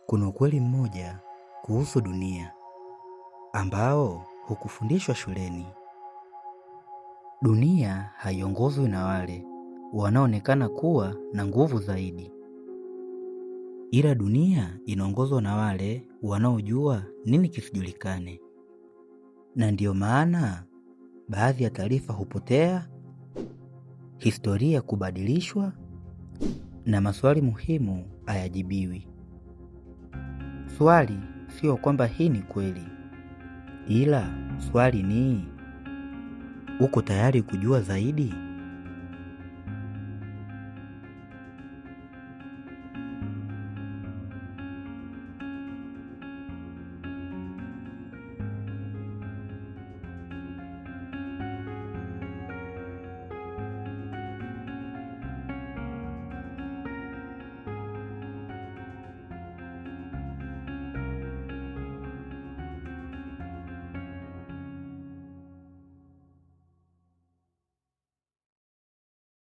Kuna ukweli mmoja kuhusu dunia ambao hukufundishwa shuleni. Dunia haiongozwi na wale wanaoonekana kuwa na nguvu zaidi, ila dunia inaongozwa na wale wanaojua nini kisijulikane. Na ndiyo maana baadhi ya taarifa hupotea, historia kubadilishwa, na maswali muhimu hayajibiwi. Swali sio kwamba hii ni kweli, ila swali ni, uko tayari kujua zaidi?